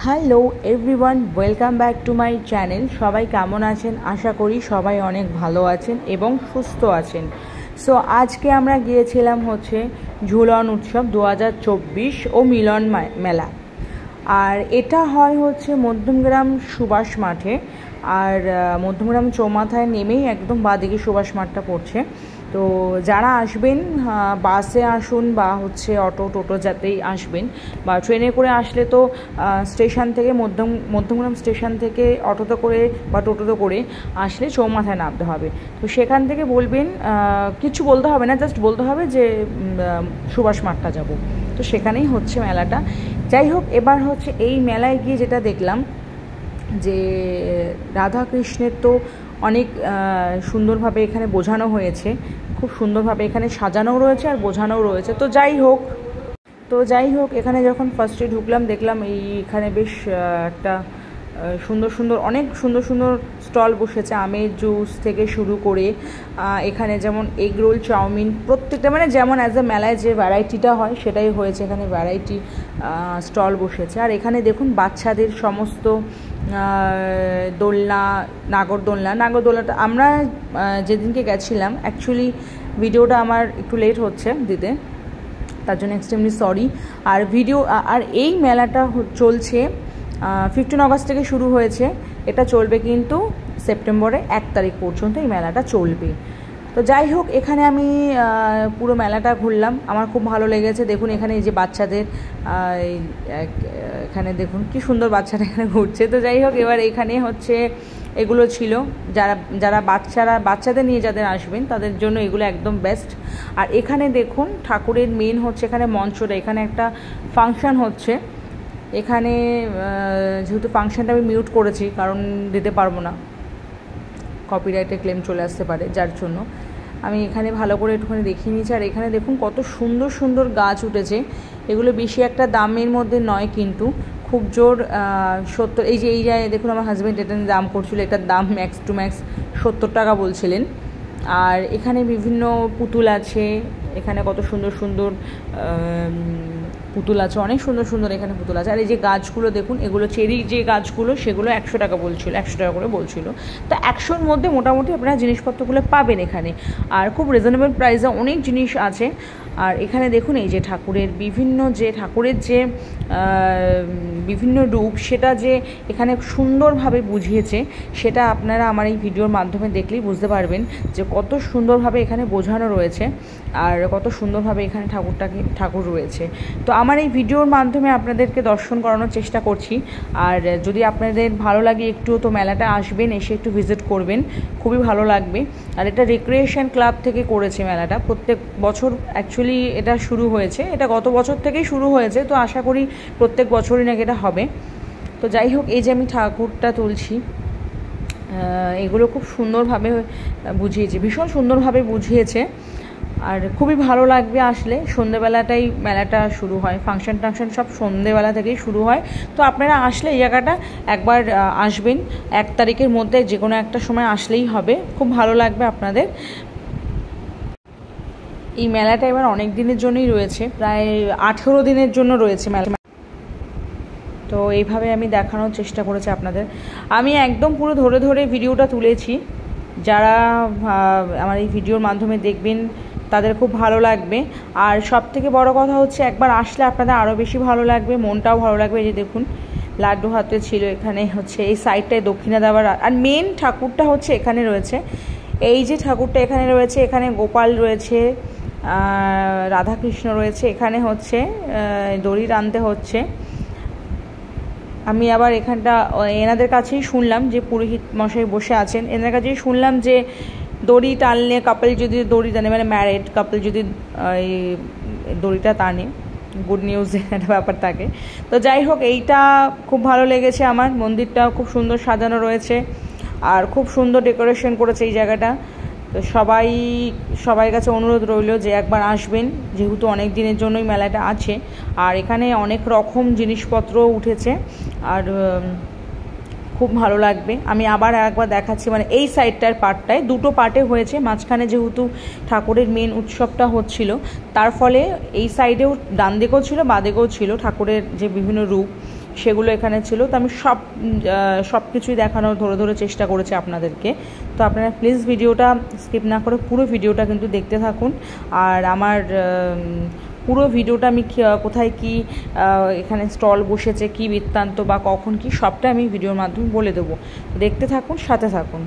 Hello everyone, welcome back to my channel. সবাই কেমন আছেন? আশা করি সবাই অনেক ভালো আছেন এবং সুস্থ আছেন। সো আজকে আমরা গিয়েছিলাম হচ্ছে ঝুলন উৎসব 2024 ও মিলন মেলা। আর এটা হয় হচ্ছে মধ্যমগ্রাম সুভাষ মাঠে। আর মধ্যমগ্রাম চৌমাথায় নেমেই একদম বাঁদিকে সুভাষ মাঠটা পড়ছে। তো যারা আসবেন বাসে আসুন বা হচ্ছে অটো টোটো যাতেই আসবেন, বা ট্রেনে করে আসলে তো স্টেশন থেকে মধ্যমগ্রাম স্টেশন থেকে অটোতে করে বা টোটোতে করে আসলে চৌমাথায় নামতে হবে। তো সেখান থেকে বলবেন, কিছু বলতে হবে না, জাস্ট বলতে হবে যে সুভাষ মাঠটা যাব। তো সেখানেই হচ্ছে মেলাটা। যাই হোক, এবার হচ্ছে এই মেলায় গিয়ে যেটা দেখলাম যে রাধাকৃষ্ণের তো অনেক সুন্দরভাবে এখানে বোঝানো হয়েছে, খুব সুন্দরভাবে এখানে সাজানোও রয়েছে আর বোঝানোও রয়েছে। তো যাই হোক এখানে যখন ফার্স্টে ঢুকলাম দেখলাম এখানে বেশ একটা অনেক সুন্দর স্টল বসেছে। আমের জুস থেকে শুরু করে এখানে যেমন এগ রোল, চাউমিন, প্রত্যেকটা মানে যেমন অ্যাজ এ মেলায় যে ভ্যারাইটিটা হয় সেটাই হয়েছে। এখানে ভ্যারাইটি স্টল বসেছে। আর এখানে দেখুন বাচ্চাদের সমস্ত দোলনা, নাগরদোলনাটা আমরা যেদিনকে গেছিলাম, অ্যাকচুয়ালি ভিডিওটা আমার একটু লেট হচ্ছে দিতে, তার জন্য এক্সট্রিমলি সরি। আর এই মেলাটা চলছে 15 আগস্ট থেকে শুরু হয়েছে। এটা চলবে কিন্তু সেপ্টেম্বরে 1 তারিখ পর্যন্ত এই মেলাটা চলবে। তো যাই হোক, এখানে আমি পুরো মেলাটা ঘুরলাম, আমার খুব ভালো লেগেছে। দেখুন এখানে এই যে বাচ্চাদের এখানে দেখুন কি সুন্দর বাচ্চারা এখানে ঘুরছে। তো যাই হোক, এবার এখানে হচ্ছে এগুলো ছিল যারা বাচ্চাদের নিয়ে যাদের আসবেন তাদের জন্য এগুলো একদম বেস্ট। আর এখানে দেখুন ঠাকুরের মেন হচ্ছে এখানে মঞ্চটা, এখানে একটা ফাংশন হচ্ছে। এখানে যেহেতু ফাংশনটা আমি মিউট করেছি কারণ দিতে পারবো না, কপিরাইটে ক্লেম চলে আসতে পারে, যার জন্য আমি এখানে ভালো করে একটুখানি দেখিয়ে নিয়েছি। আর এখানে দেখুন কত সুন্দর গাছ উঠেছে। এগুলো বেশি একটা দামের মধ্যে নয়, কিন্তু খুব জোর 70, এই যে দেখুন আমার হাজব্যান্ড এটা দাম করছিল, এটার দাম ম্যাক্স টু ম্যাক্স 70 টাকা বলছিলেন। আর এখানে বিভিন্ন পুতুল আছে, এখানে কত সুন্দর পুতুল আছে, অনেক সুন্দর এখানে পুতুল আছে। আর এই যে গাছগুলো দেখুন, এগুলো চেরি যে গাছগুলো, সেগুলো 100 টাকা করে বলছিল। তো 100-র মধ্যে মোটামুটি আপনারা জিনিসপত্রগুলো পাবেন এখানে, আর খুব রিজনেবল প্রাইসে অনেক জিনিস আছে। আর এখানে দেখুন এই যে ঠাকুরের যে বিভিন্ন রূপ, সেটা যে এখানে সুন্দরভাবে বুঝিয়েছে, সেটা আপনারা আমার এই ভিডিওর মাধ্যমে দেখলেই বুঝতে পারবেন যে কত সুন্দরভাবে এখানে বোঝানো রয়েছে আর কত সুন্দরভাবে এখানে ঠাকুর রয়েছে। তো আমার এই ভিডিওর মাধ্যমে আপনাদেরকে দর্শন করানোর চেষ্টা করছি। আর যদি আপনাদের ভালো লাগে একটু, তো মেলাটা আসবেন, এসে একটু ভিজিট করবেন, খুবই ভালো লাগবে। আর এটা রিক্রিয়েশন ক্লাব থেকে করেছে মেলাটা, প্রত্যেক বছর অ্যাকচুয়ালি এটা শুরু হয়েছে, এটা গত বছর থেকেই শুরু হয়েছে। তো আশা করি প্রত্যেক বছরই নাকি এটা হবে। তো যাই হোক, এই যে আমি ঠাকুরটা তুলছি, এগুলো খুব সুন্দরভাবে বুঝিয়েছে, ভীষণ সুন্দরভাবে বুঝিয়েছে। আর খুবই ভালো লাগবে আসলে। সন্ধ্যেবেলাটাই মেলাটা শুরু হয়, ফাংশন টাংশন সব সন্ধ্যেবেলা থেকেই শুরু হয়। তো আপনারা আসলে এই জায়গাটা একবার আসবেন, 1 তারিখের মধ্যে যে কোনো একটা সময় আসলেই হবে, খুব ভালো লাগবে আপনাদের। এই মেলাটা এবার অনেক দিনের জন্যই রয়েছে, প্রায় 18 দিনের জন্য রয়েছে মেলা। তো এইভাবে আমি দেখানোর চেষ্টা করেছি আপনাদের। আমি একদম পুরো ধরে ভিডিওটা তুলেছি। যারা আমার এই ভিডিওর মাধ্যমে দেখবেন তাদের খুব ভালো লাগবে। আর সব থেকে বড় কথা হচ্ছে, একবার আসলে আপনাদের আরও বেশি ভালো লাগবে, মনটাও ভালো লাগবে। এই যে দেখুন লাড্ডু হাতে ছিল, এখানে হচ্ছে এই সাইডটায় দক্ষিণা দেওয়ার। আর মেন ঠাকুরটা হচ্ছে এখানে রয়েছে, এই যে ঠাকুরটা এখানে রয়েছে, এখানে গোপাল রয়েছে, রাধাকৃষ্ণ রয়েছে। এখানে হচ্ছে দড়ি টানতে হচ্ছে। আমি আবার এখানটা এনাদের কাছেই শুনলাম, যে পুরোহিত মশাই বসে আছেন, এনাদের কাছেই শুনলাম যে দড়ি টানলে কাপল যদি দড়ি টানে, মানে ম্যারেড কাপল যদি এই দড়িটা টানে, গুড নিউজের একটা ব্যাপার থাকে। তো যাই হোক, এইটা খুব ভালো লেগেছে আমার। মন্দিরটাও খুব সুন্দর সাজানো রয়েছে আর খুব সুন্দর ডেকোরেশন করেছে এই জায়গাটা। তো সবাই কাছে অনুরোধ রইল যে একবার আসবেন, যেহেতু অনেক দিনের জন্যই মেলাটা আছে। আর এখানে অনেক রকম জিনিসপত্র উঠেছে আর খুব ভালো লাগবে। আমি আবার একবার দেখাচ্ছি, মানে এই সাইডটার পার্টটায় 2টো পার্টে হয়েছে, মাঝখানে যেহেতু ঠাকুরের মেন উৎসবটা হচ্ছিল, তার ফলে এই সাইডেও ডান দিকেও ছিল, বাঁ দিকেও ছিল ঠাকুরের যে বিভিন্ন রূপ, সেগুলো এখানে ছিল। তো আমি সব কিছুই দেখানোর ধরে ধরে চেষ্টা করেছি আপনাদেরকে। তো আপনারা প্লিজ ভিডিওটা স্কিপ না করে পুরো ভিডিওটা কিন্তু দেখতে থাকুন। আর আমার পুরো ভিডিওটা আমি কোথায় কি এখানে স্টল বসেছে, কি বৃত্তান্ত বা কখন কি, সবটা আমি ভিডিওর মাধ্যমে বলে দেবো। দেখতে থাকুন, সাথে থাকুন।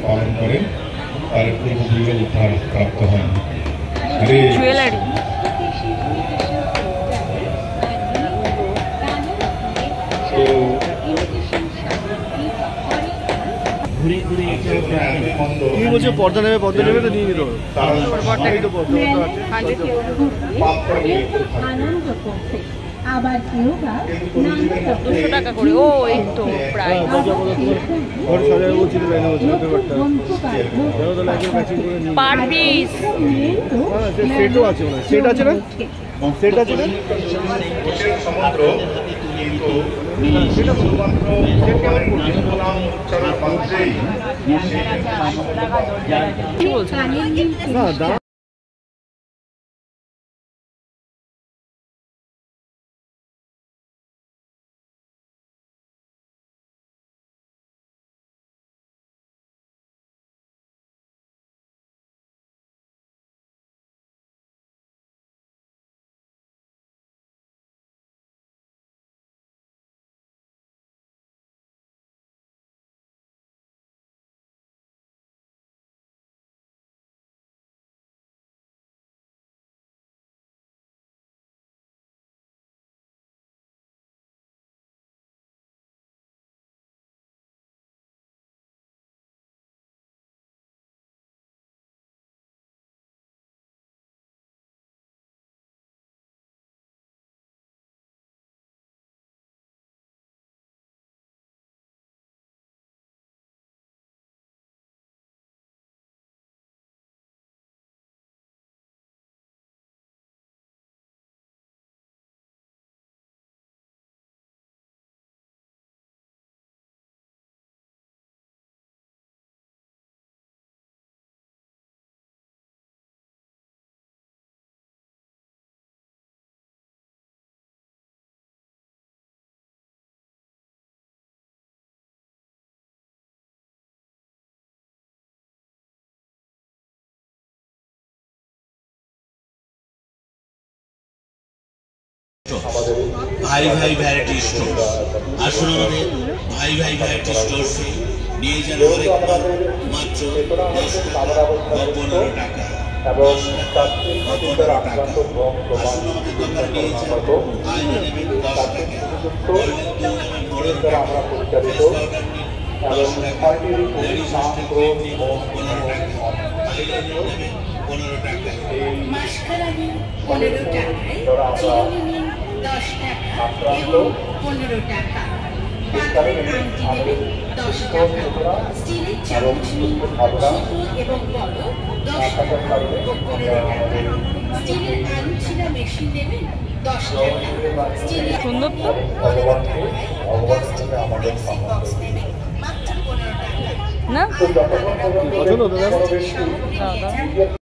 পালন করেন তার পূর্বপুরুষের উদ্ধার প্রাপ্ত হন। জুয়েলারি তুমি বলছো পর্দা নেবে তো নিয়ে নিতে হবে। আবার কেউ বা 200 টাকা করে। ও এই তো প্রায় পার পিস। সেটও আছে, সেট আছে না, সেট আছে না, সমুদ্র কিন্তু সেটা শুধুমাত্র উচ্চারণ মাত্রেই কি বলছেন? না ভাই ভাই ভ্যারাইটি স্টোর। আসুন আমাদের ভাই ভাই ভ্যারাইটি স্টোরসে নিয়ে যান হরেক মাল মাত্র 10 টাকা বা 15 টাকা। এবং আসুন আমাদের দোকানে নিয়ে যান। আয়না নেবেন 10 টাকা, গোল্ডেন দুধ নেবেন 15 টাকা, ফেস পাউডার নিন 10 টাকা, লেডিস হোস্টেল ক্রিম নিন 15 টাকা, আইলাইনার নেবেন 15 টাকা। মাস্কারা নিন 15 টাকায়, চিরুনি নিন 10 টাকা এবং 15 টাকা। পাথরের আংটি নেবেন 10 টাকা। স্টিলের চামচ নিন ছোট এবং বড় 10 টাকা ও 15 টাকা। স্টিলের আলু ছিলা মেশিন নেবেন 10 টাকা। স্টিলের সুন্দর তো। 15 টাকায় প্লাস্টিক মিক্সিং বক্স নেবেন মাত্র 15 টাকা। না পছন্দ তো সামগ্রী নিয়ে যান